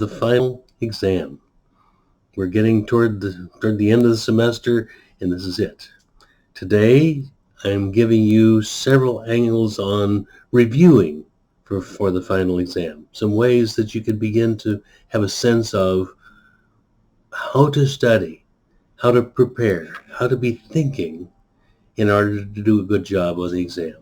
The final exam. We're getting toward the end of the semester, and this is it. Today, I'm giving you several angles on reviewing for the final exam. Some ways that you could begin to have a sense of how to study, how to prepare, how to be thinking in order to do a good job on the exam.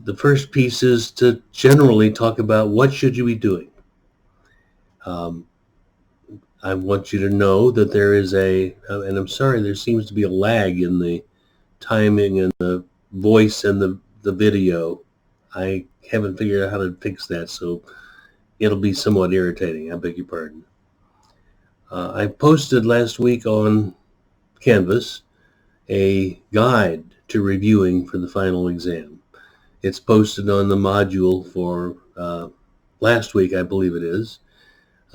The first piece is to generally talk about what should you be doing. I want you to know that there is and I'm sorry, there seems to be a lag in the timing and the voice and the video. I haven't figured out how to fix that, so it'll be somewhat irritating. I beg your pardon. I posted last week on Canvas a guide to reviewing for the final exam. It's posted on the module for last week, I believe it is.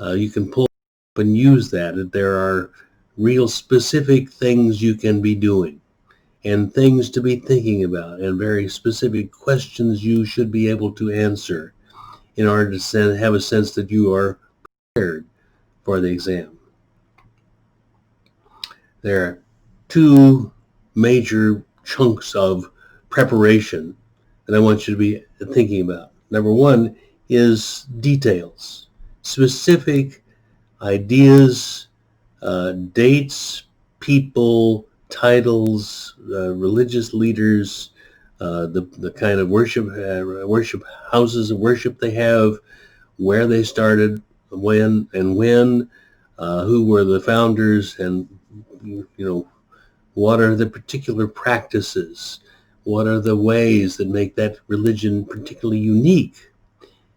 You can pull up and use that. There are real specific things you can be doing and things to be thinking about and very specific questions you should be able to answer in order to have a sense that you are prepared for the exam. There are two major chunks of preparation that I want you to be thinking about. Number one is details, specific ideas, dates, people, titles, religious leaders, the kind of worship houses of worship they have, where they started, when, who were the founders, and what are the particular practices, what are the ways that make that religion particularly unique.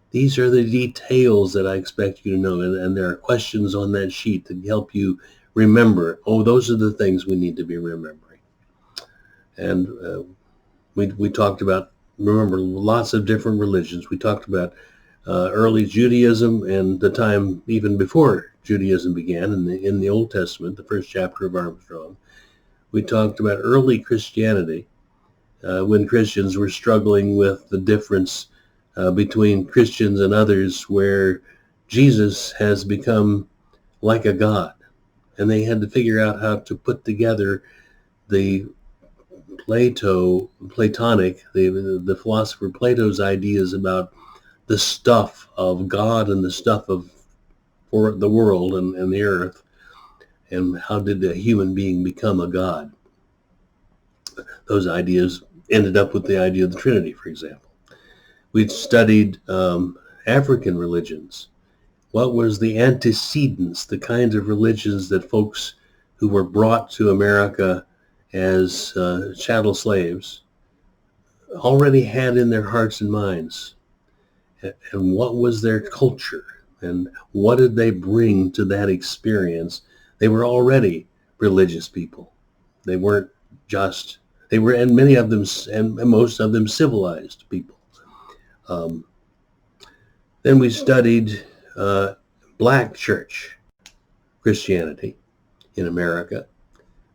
These are the details that I expect you to know, and there are questions on that sheet that help you remember. Oh, those are the things we need to be remembering. And we talked about, remember, lots of different religions. We talked about early Judaism and the time even before Judaism began in the Old Testament, the first chapter of Armstrong. We talked about early Christianity when Christians were struggling with the difference between Christians and others, where Jesus has become like a god, and they had to figure out how to put together the Platonic, the philosopher Plato's ideas about the stuff of God and the stuff for the world and the earth, and how did a human being become a god. Those ideas ended up with the idea of the Trinity, for example. We'd studied African religions. What was the antecedents, the kinds of religions that folks who were brought to America as chattel slaves already had in their hearts and minds? And what was their culture? And what did they bring to that experience? They were already religious people. They weren't just, and many of them, and most of them, civilized people. Then we studied Black church Christianity in America.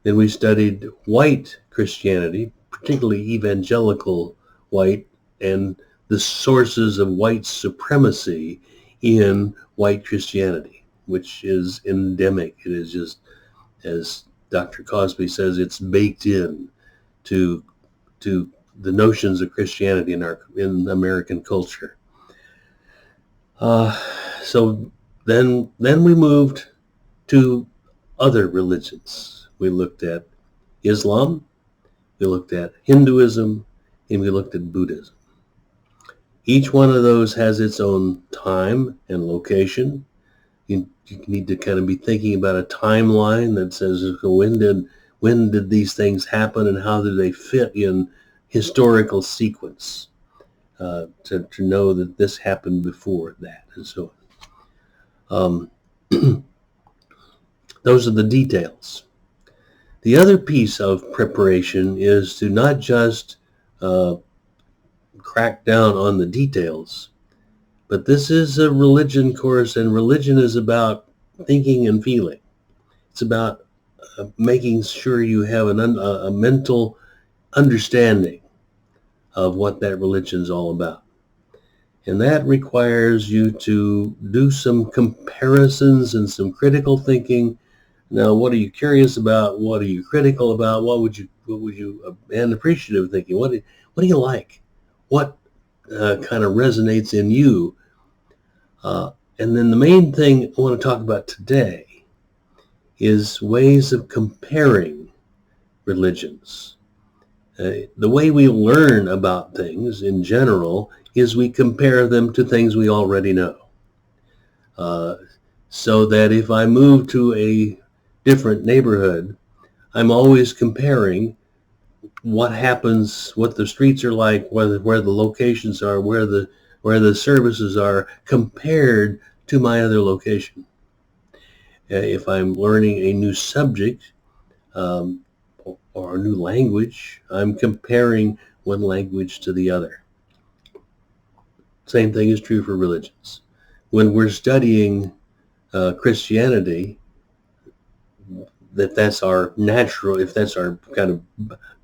Then we studied white Christianity, particularly evangelical white, and the sources of white supremacy in white Christianity, which is endemic. It is just, as Dr. Cosby says, it's baked in to the notions of Christianity in American culture. So then we moved to other religions. We looked at Islam, we looked at Hinduism, and we looked at Buddhism. Each one of those has its own time and location. You need to kind of be thinking about a timeline that says, when did these things happen and how do they fit in historical sequence, to know that this happened before that, and so on. Those are the details. The other piece of preparation is to not just crack down on the details, but this is a religion course, and religion is about thinking and feeling. It's about making sure you have a mental understanding of what that religion is all about. And that requires you to do some comparisons and some critical thinking. Now, what are you curious about? What are you critical about? What would you, and appreciative thinking? What do you like? What kind of resonates in you? And then the main thing I want to talk about today is ways of comparing religions. The way we learn about things in general is we compare them to things we already know. So that if I move to a different neighborhood, I'm always comparing what happens, what the streets are like, where the locations are, where the services are, compared to my other location. If I'm learning a new subject or a new language, I'm comparing one language to the other. Same thing is true for religions. When we're studying Christianity, that's our natural, if that's our kind of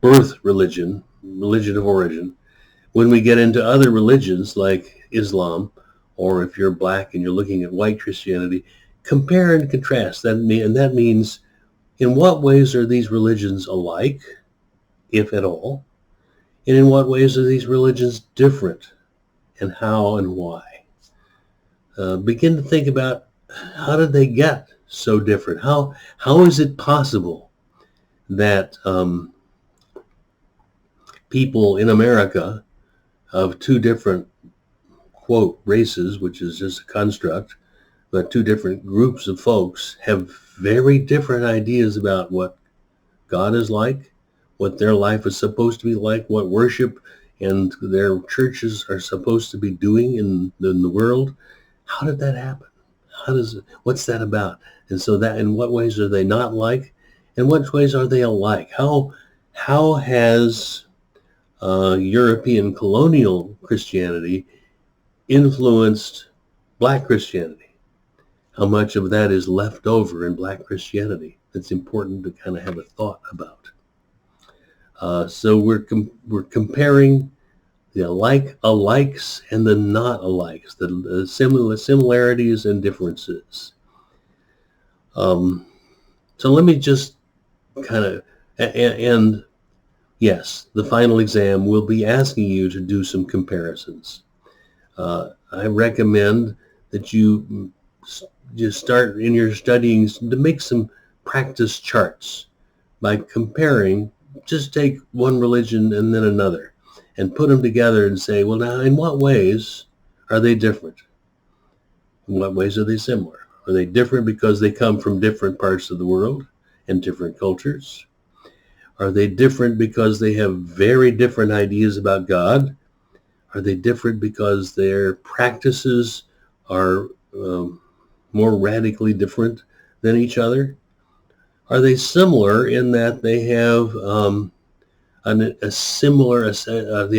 birth religion of origin. When we get into other religions like Islam, or if you're black and you're looking at white Christianity, compare and contrast. That means, in what ways are these religions alike, if at all? And in what ways are these religions different, and how and why? Begin to think about, how did they get so different? How is it possible that people in America of two different, quote, races, which is just a construct, but two different groups of folks have very different ideas about what God is like, what their life is supposed to be like, what worship and their churches are supposed to be doing in the world? How did that happen? What's that about? And so that, in what ways are they not like? In what ways are they alike? How has European colonial Christianity influenced black Christianity? How much of that is left over in black Christianity? That's important to kind of have a thought about. So we're comparing the alikes and the not alikes, the similarities and differences. So let me just kind of, and yes, the final exam will be asking you to do some comparisons. I recommend that you just start in your studying to make some practice charts by comparing. Just take one religion and then another and put them together and say, well, now, in what ways are they different? In what ways are they similar? Are they different because they come from different parts of the world and different cultures? Are they different because they have very different ideas about God? Are they different because their practices are more radically different than each other? Are they similar in that they have the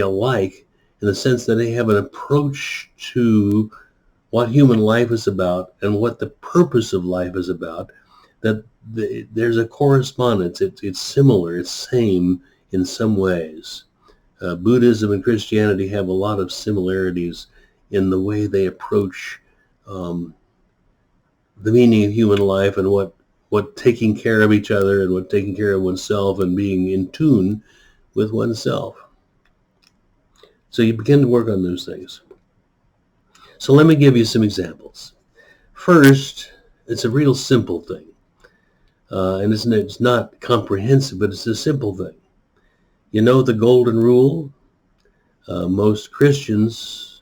alike in the sense that they have an approach to what human life is about and what the purpose of life is about, that there's a correspondence. It's similar, it's same in some ways. Buddhism and Christianity have a lot of similarities in the way they approach the meaning of human life and what taking care of each other and what taking care of oneself and being in tune with oneself. So you begin to work on those things. So let me give you some examples. First, it's a real simple thing. And it's not comprehensive, but it's a simple thing. You know the golden rule? Most Christians,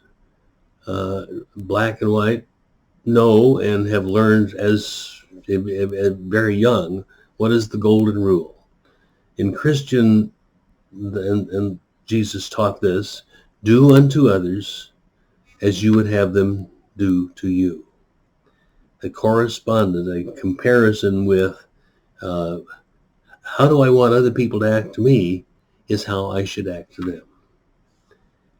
black and white, know and have learned as very young, what is the golden rule? In Christian, and Jesus taught this, do unto others as you would have them do to you. A correspondence, a comparison with how do I want other people to act to me is how I should act to them.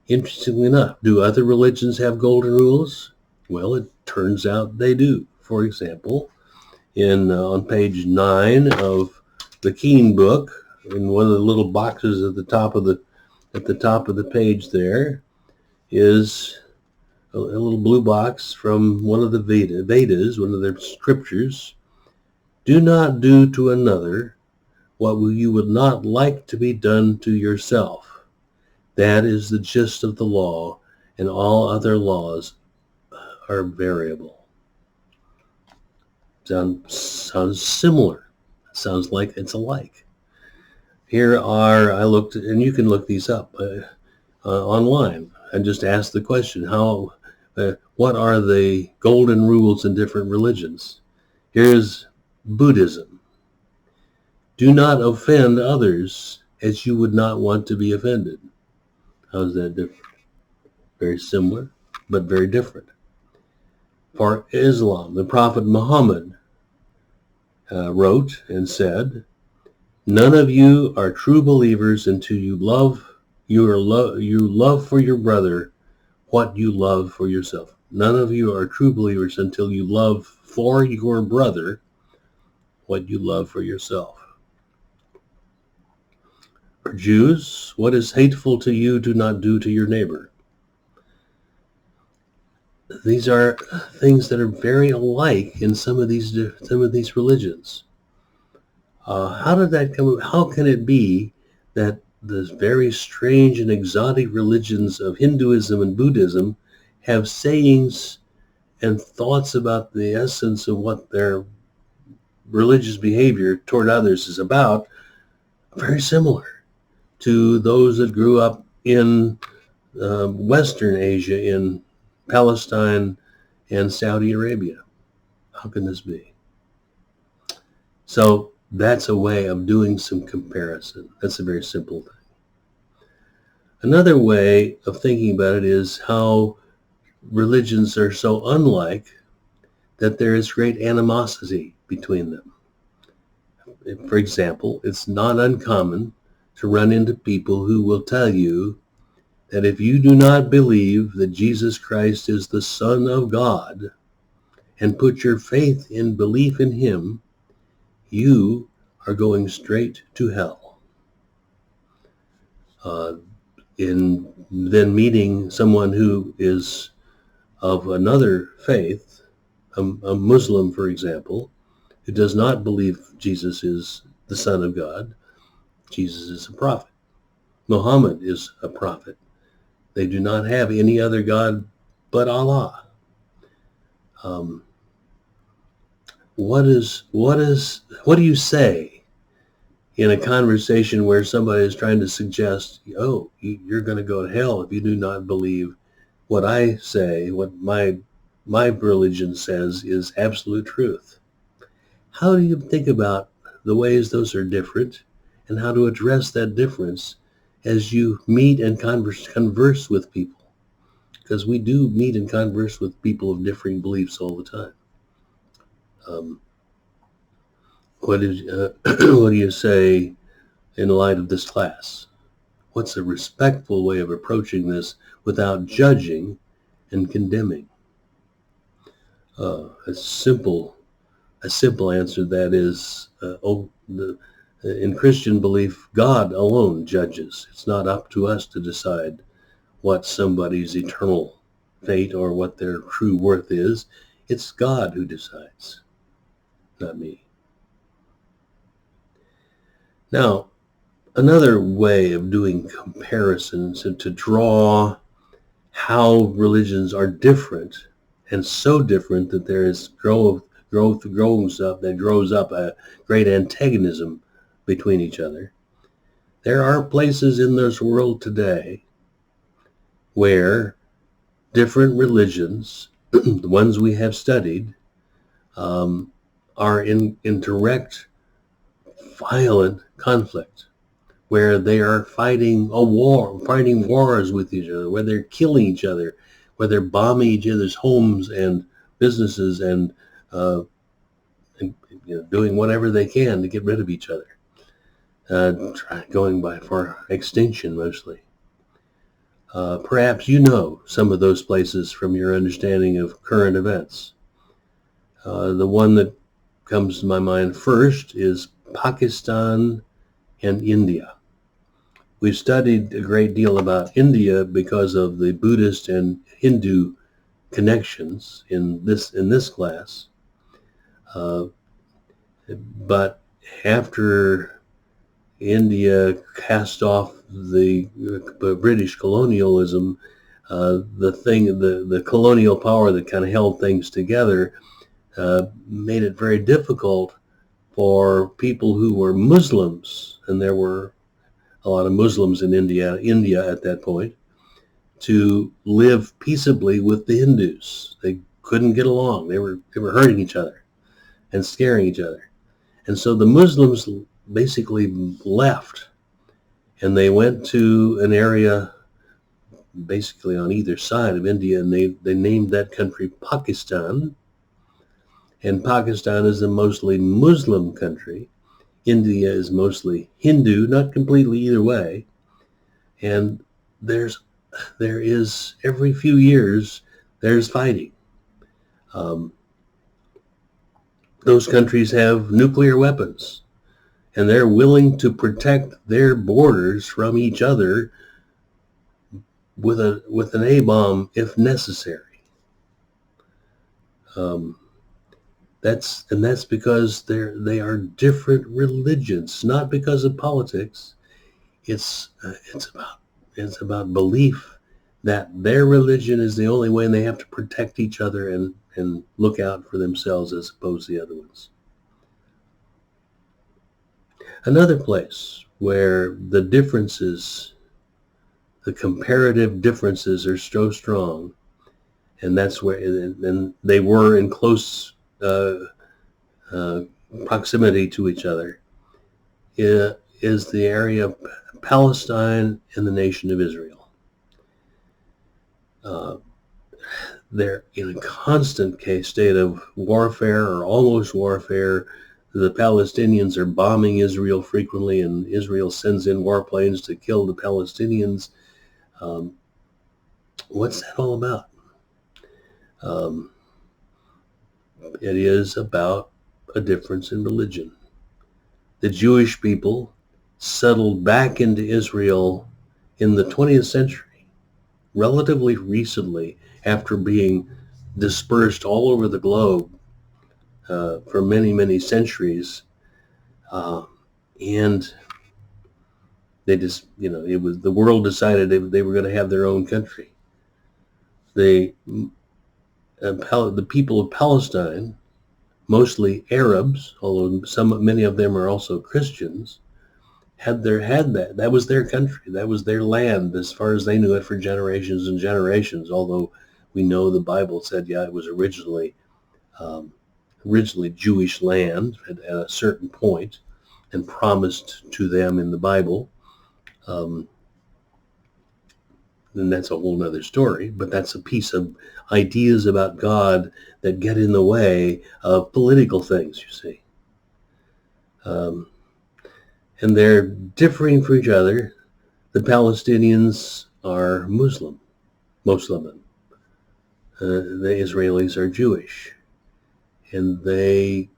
Interestingly enough, do other religions have golden rules? Well, it turns out they do. For example, on page 9 of the Keene book, in one of the little boxes at the top of the page, there is a little blue box from one of the Vedas, one of their scriptures. Do not do to another what you would not like to be done to yourself. That is the gist of the law, and all other laws are variable. Sounds similar. Sounds like it's alike. Here are, I looked, and you can look these up online, and just ask the question, what are the golden rules in different religions? Here's Buddhism. Do not offend others as you would not want to be offended. How's that different? Very similar, but very different. For Islam, the Prophet Muhammad wrote and said, none of you are true believers until you love for your brother what you love for yourself. None of you are true believers until you love for your brother what you love for yourself. For Jews, what is hateful to you, do not do to your neighbor. These are things that are very alike in some of these religions. How did that come? How can it be that the very strange and exotic religions of Hinduism and Buddhism have sayings and thoughts about the essence of what their religious behavior toward others is about, very similar to those that grew up in Western Asia, in Palestine and Saudi Arabia? How can this be? So that's a way of doing some comparison. That's a very simple thing. Another way of thinking about it is how religions are so unlike that there is great animosity between them. For example, it's not uncommon to run into people who will tell you that if you do not believe that Jesus Christ is the Son of God and put your faith in belief in him, you are going straight to hell. In then meeting someone who is of another faith, a Muslim, for example, who does not believe Jesus is the Son of God, Jesus is a prophet. Muhammad is a prophet. They do not have any other God but Allah. What do you say in a conversation where somebody is trying to suggest, oh, you're going to go to hell if you do not believe what I say, what my religion says is absolute truth? How do you think about the ways those are different and how to address that difference as you meet and converse with people? Because we do meet and converse with people of differing beliefs all the time. What do you say in light of this class? What's a respectful way of approaching this without judging and condemning? A simple answer to that is, in Christian belief, God alone judges. It's not up to us to decide what somebody's eternal fate or what their true worth is. It's God who decides, not me. Now, another way of doing comparisons and to draw how religions are different, and so different that there is grows up a great antagonism between each other. There are places in this world today where different religions, the ones we have studied, are in direct, violent conflict, where they are fighting wars with each other, where they're killing each other, where they're bombing each other's homes and businesses and doing whatever they can to get rid of each other, going for extinction mostly. Perhaps you know some of those places from your understanding of current events. The one that comes to my mind first is Pakistan and India. We've studied a great deal about India because of the Buddhist and Hindu connections in this class. But after India cast off the British colonialism, the colonial power that kind of held things together made it very difficult for people who were Muslims, and there were a lot of Muslims in India at that point, to live peaceably with the Hindus. They couldn't get along. They were hurting each other and scaring each other. And so the Muslims basically left, and they went to an area basically on either side of India, and they named that country Pakistan. And Pakistan is a mostly Muslim country. India is mostly Hindu, not completely either way. And there is every few years there's fighting. Those countries have nuclear weapons, and they're willing to protect their borders from each other with an A-bomb if necessary. That's because they are different religions, not because of politics. It's about belief that their religion is the only way, and they have to protect each other and look out for themselves as opposed to the other ones. Another place where the differences, the comparative differences, are so strong, and that's where, and they were in close proximity to each other, is the area of Palestine and the nation of Israel. They're in a constant state of warfare, or almost warfare. The Palestinians are bombing Israel frequently, and Israel sends in warplanes to kill the Palestinians. What's that all about? It is about a difference in religion. The Jewish people settled back into Israel in the 20th century, relatively recently, after being dispersed all over the globe for many, many centuries. And they just, the world decided they were going to have their own country. The people of Palestine, mostly Arabs, although many of them are also Christians, had that. That was their country. That was their land, as far as they knew it, for generations and generations. Although we know the Bible said, it was originally Jewish land at a certain point, and promised to them in the Bible. And that's a whole other story, but that's a piece of ideas about God that get in the way of political things, you see. And they're differing from each other. The Palestinians are Muslim, most of them. The Israelis are Jewish. And they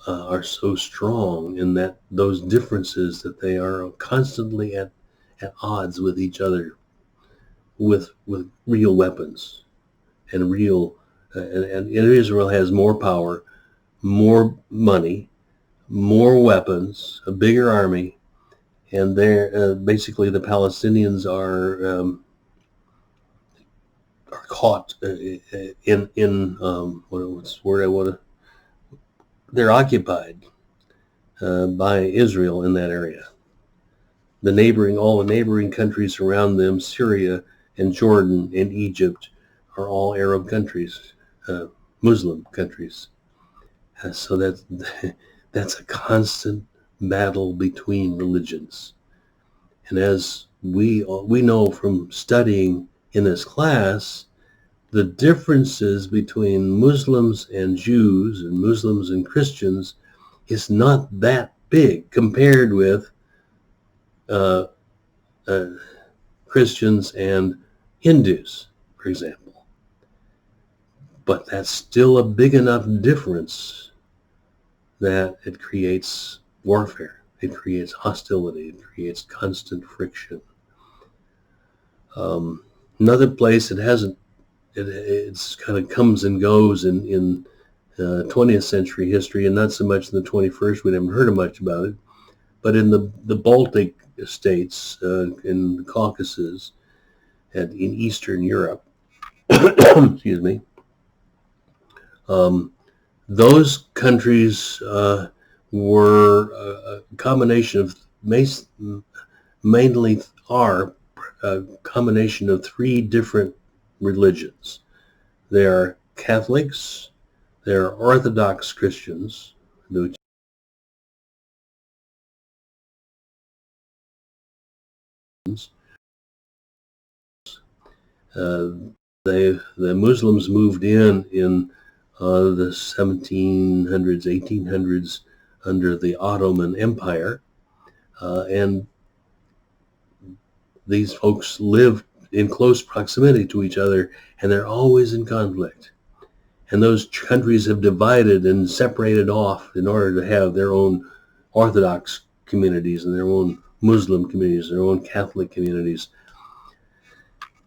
are so strong in those differences that they are constantly at odds with each other, with real weapons and real. And Israel has more power, more money, more weapons, a bigger army, and they're basically, the Palestinians are caught in what's the word I want to? They're occupied by Israel in that area. All the neighboring countries around them, Syria and Jordan and Egypt, are all Arab countries, Muslim countries. So that's a constant battle between religions. And as we know from studying in this class, the differences between Muslims and Jews and Muslims and Christians is not that big compared with Christians and Hindus, for example. But that's still a big enough difference that it creates warfare. It creates hostility. It creates constant friction. Another place that it's kind of comes and goes in 20th century history, and not so much in the 21st. We haven't heard much about it. But in the Baltic states, in the Caucasus, and in Eastern Europe, excuse me, those countries were a combination of mainly are a combination of three different religions. They are Catholics, they are Orthodox Christians, the Muslims moved in the 1700s, 1800s under the Ottoman Empire, and these folks lived in close proximity to each other, and they're always in conflict. And those countries have divided and separated off in order to have their own Orthodox communities and their own Muslim communities, their own Catholic communities.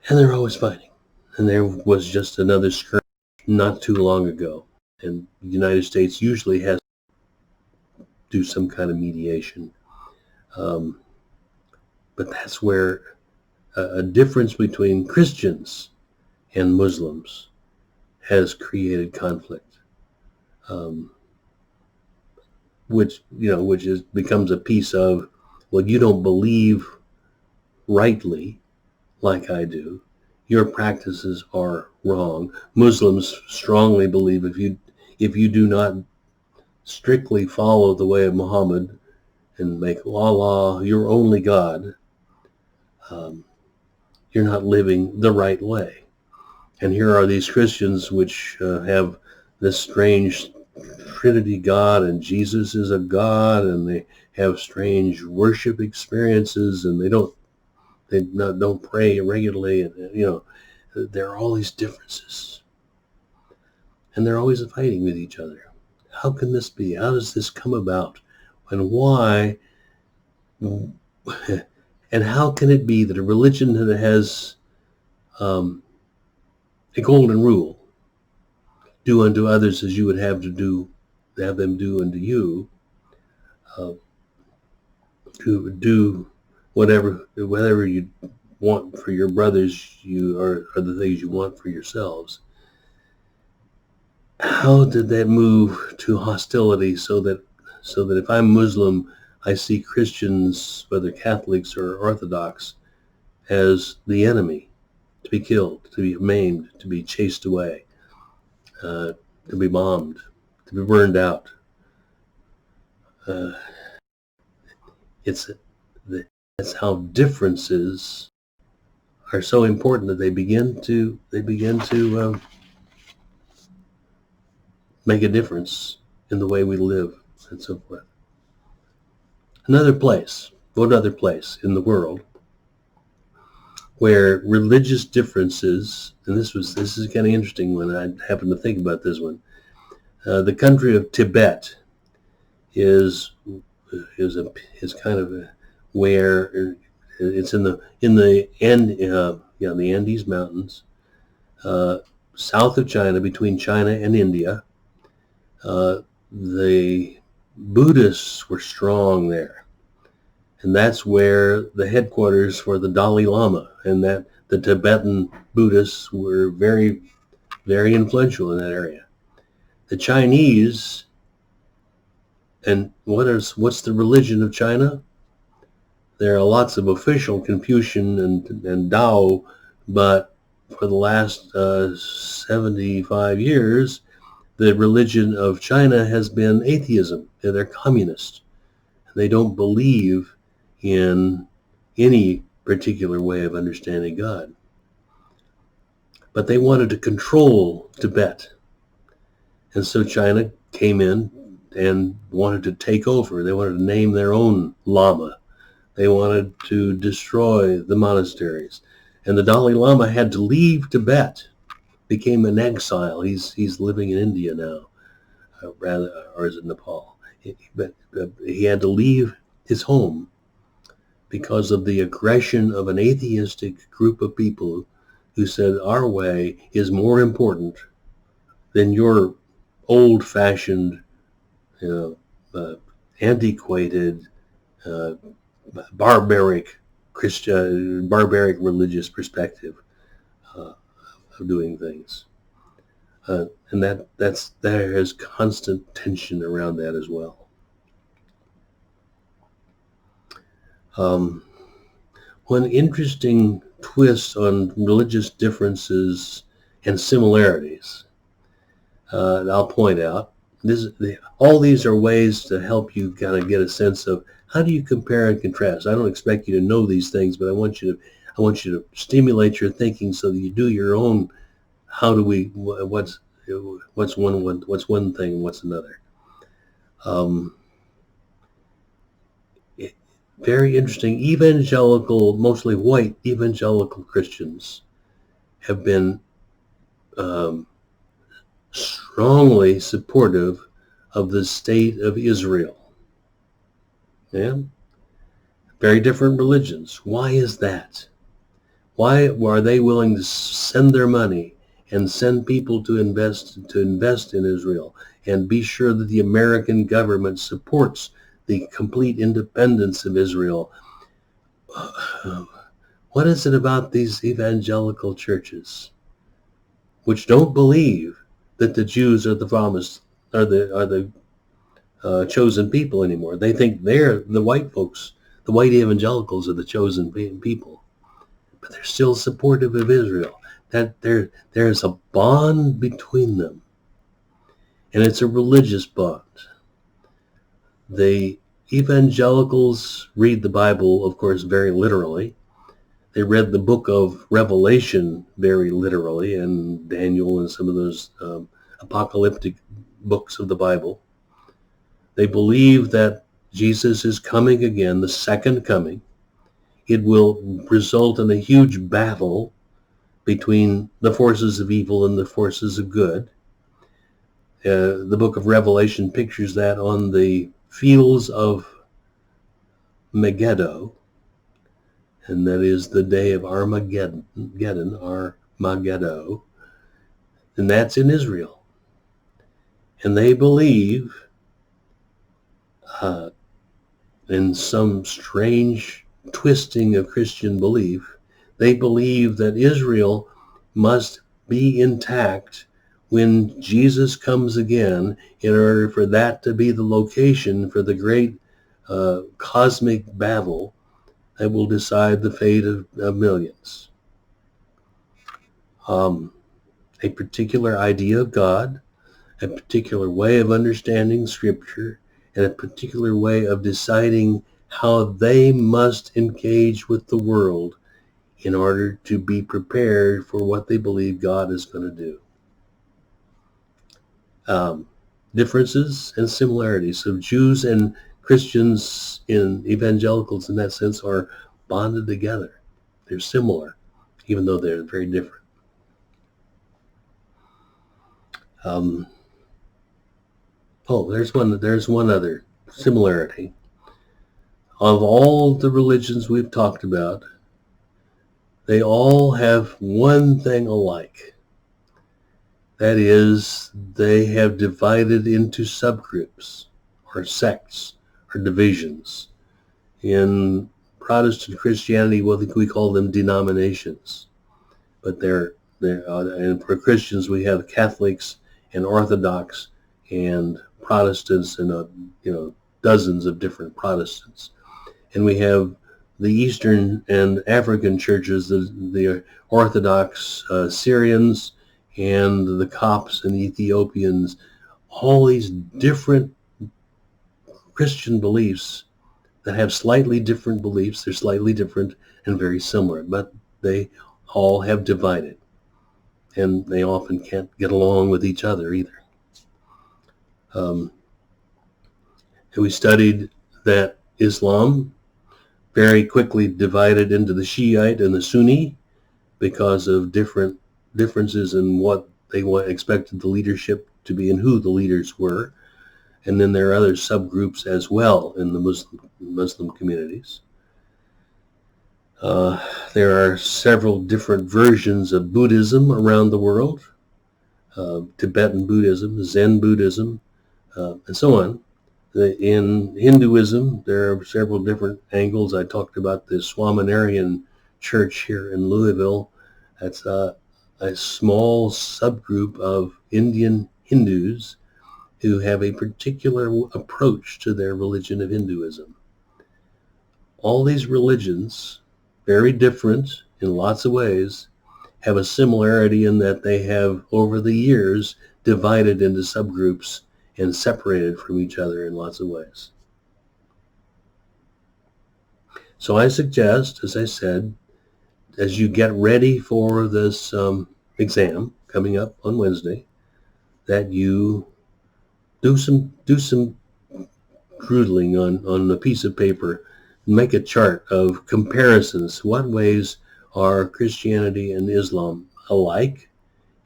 And they're always fighting. And there was just another skirmish not too long ago. And the United States usually has to do some kind of mediation. But that's where a difference between Christians and Muslims has created conflict, which becomes a piece of, well, you don't believe rightly like I do. Your practices are wrong. Muslims strongly believe if you do not strictly follow the way of Muhammad and make Allah your only God, you're not living the right way. And here are these Christians which have this strange Trinity God, and Jesus is a God, and they have strange worship experiences, and they don't pray regularly, and there are all these differences, and they're always fighting with each other. How can this be? How does this come about, and why? And how can it be that a religion that has a golden rule, do unto others as you would have them do unto you, to do whatever you want for your brothers, are the things you want for yourselves? How did that move to hostility so that if I'm Muslim, I see Christians, whether Catholics or Orthodox, as the enemy, to be killed, to be maimed, to be chased away, to be bombed, to be burned out? That's how differences are so important, that they begin to make a difference in the way we live and so forth. One other place in the world where religious differences, and this is kind of interesting when I happened to think about this one. The country of Tibet is kind of where it's in the Andes Mountains, south of China, between China and India. The Buddhists were strong there, and that's where the headquarters for the Dalai Lama, and that the Tibetan Buddhists were very, very influential in that area. The Chinese, and what's the religion of China? There are lots of official Confucian and Tao, but for the last 75 years, the religion of China has been atheism. They're communist. They don't believe in any particular way of understanding God. But they wanted to control Tibet. And so China came in and wanted to take over. They wanted to name their own Lama. They wanted to destroy the monasteries. And the Dalai Lama had to leave Tibet, became an exile. He's living in India now, or is it Nepal? But he had to leave his home because of the aggression of an atheistic group of people who said our way is more important than your old-fashioned, antiquated, barbaric religious perspective of doing things. And there is constant tension around that as well. One interesting twist on religious differences and similarities, I'll point out, all these are ways to help you kind of get a sense of how do you compare and contrast. I don't expect you to know these things, but I want you to stimulate your thinking so that you do your own. How do we? What's one thing? What's another? Very interesting. Evangelical, mostly white evangelical Christians have been strongly supportive of the state of Israel. Yeah? Very different religions. Why is that? Why are they willing to send their money and send people to invest in Israel and be sure that the American government supports the complete independence of Israel? What is it about these evangelical churches which don't believe that the Jews are the promised, are the chosen people anymore? They think they're the white folks, the white evangelicals are the chosen people, but they're still supportive of Israel. That there's a bond between them, and it's a religious bond. The evangelicals read the Bible, of course, very literally. They read the book of Revelation very literally, and Daniel and some of those apocalyptic books of the Bible. They believe that Jesus is coming again, the second coming. It will result in a huge battle between the forces of evil and the forces of good. The book of Revelation pictures that on the fields of Megiddo, and that is the day of Armageddon, and that's in Israel. And they believe, in some strange twisting of Christian belief, they believe that Israel must be intact when Jesus comes again in order for that to be the location for the great cosmic battle that will decide the fate of millions. A particular idea of God, a particular way of understanding Scripture, and a particular way of deciding how they must engage with the world in order to be prepared for what they believe God is going to do. Differences and similarities. So Jews and Christians in evangelicals in that sense are bonded together. They're similar, even though they're very different. There's one other similarity. Of all the religions we've talked about, they all have one thing alike. That is, they have divided into subgroups or sects or divisions. In Protestant Christianity, we call them denominations. But and for Christians, we have Catholics and Orthodox and Protestants and dozens of different Protestants. And we have the Eastern and African churches, the Orthodox Syrians and the Copts and the Ethiopians, all these different Christian beliefs that have slightly different beliefs. They're slightly different and very similar, but they all have divided. And they often can't get along with each other either. And we studied that Islam very quickly divided into the Shiite and the Sunni because of differences in what they expected the leadership to be and who the leaders were. And then there are other subgroups as well in the Muslim communities. There are several different versions of Buddhism around the world. Tibetan Buddhism, Zen Buddhism, and so on. In Hinduism, there are several different angles. I talked about the Swaminarayan Church here in Louisville. That's a small subgroup of Indian Hindus who have a particular approach to their religion of Hinduism. All these religions, very different in lots of ways, have a similarity in that they have, over the years, divided into subgroups and separated from each other in lots of ways. So I suggest, as I said, as you get ready for this exam coming up on Wednesday, that you do some doodling on a piece of paper, make a chart of comparisons. What ways are Christianity and Islam alike?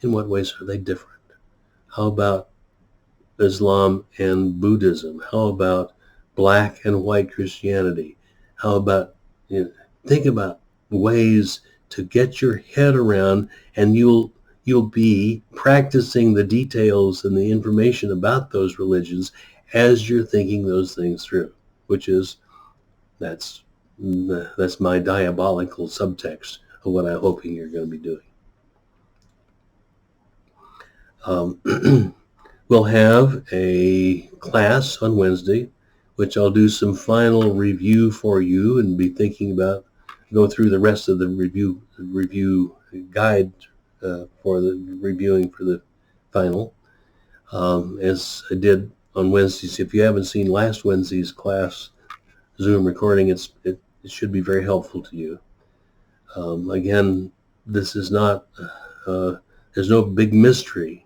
In what ways are they different? How about Islam and Buddhism? How about black and white Christianity? How about, think about ways to get your head around, and you'll be practicing the details and the information about those religions as you're thinking those things through, which is, that's my diabolical subtext of what I'm hoping you're going to be doing. We'll have a class on Wednesday, which I'll do some final review for you and be thinking about, go through the rest of the review guide for the reviewing for the final, as I did on Wednesdays. If you haven't seen last Wednesday's class Zoom recording, it should be very helpful to you. Again, this is not, there's no big mystery,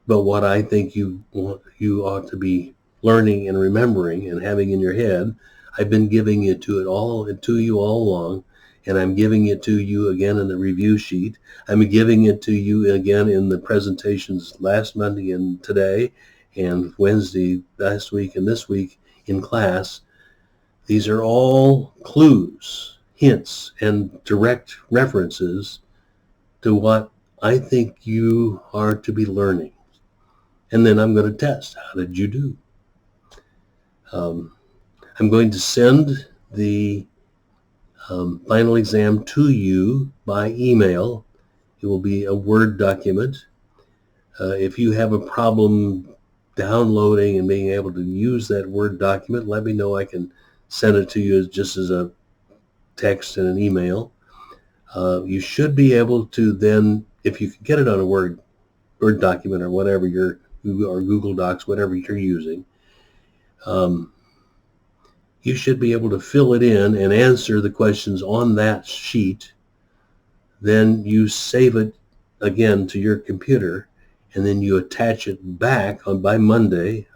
but what I think you ought to be learning and remembering and having in your head, I've been giving it to you all along, and I'm giving it to you again in the review sheet. I'm giving it to you again in the presentations last Monday and today, and Wednesday last week and this week in class. These are all clues, hints, and direct references to what I think you are to be learning. And then I'm going to test. How did you do? I'm going to send the final exam to you by email. It will be a Word document. If you have a problem downloading and being able to use that Word document, let me know. I can send it to you just as a text and an email. You should be able to then, if you can get it on a Word document or whatever or Google Docs, whatever you're using, you should be able to fill it in and answer the questions on that sheet. Then you save it again to your computer, and then you attach it back by Monday.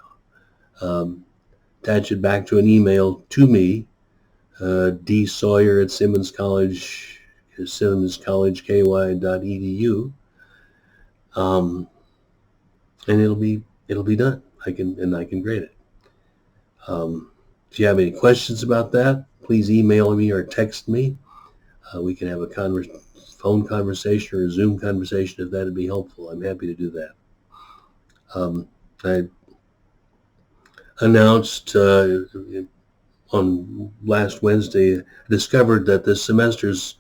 Attach it back to an email to me, dsawyer@simmonscollegeky.edu, and it'll be done. I can grade it. If you have any questions about that, please email me or text me. We can have a phone conversation or a Zoom conversation if that would be helpful. I'm happy to do that. I announced on last Wednesday, I discovered that this semester's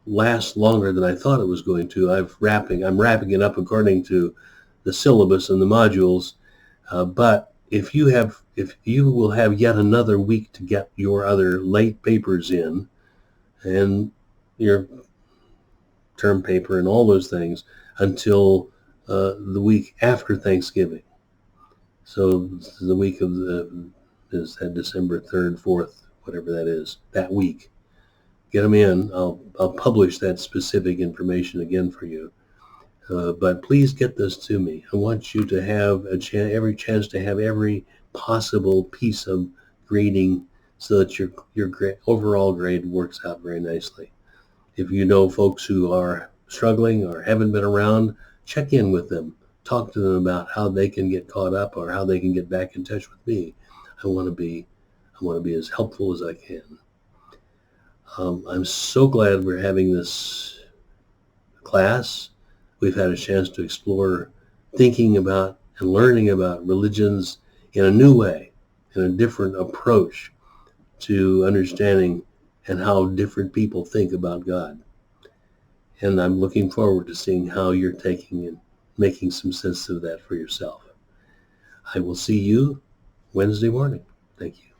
lasts longer than I thought it was going to. I'm wrapping it up according to the syllabus and the modules, but if you will have yet another week to get your other late papers in and your term paper and all those things until the week after Thanksgiving. So the week of is that December 3rd, 4th, whatever that is, that week. Get them in. I'll publish that specific information again for you. But please get this to me. I want you to have every chance to have every possible piece of grading so that your overall grade works out very nicely. If you know folks who are struggling or haven't been around, check in with them. Talk to them about how they can get caught up or how they can get back in touch with me. I want to be as helpful as I can. I'm so glad we're having this class. We've had a chance to explore thinking about and learning about religions in a new way, in a different approach to understanding and how different people think about God. And I'm looking forward to seeing how you're taking and making some sense of that for yourself. I will see you Wednesday morning. Thank you.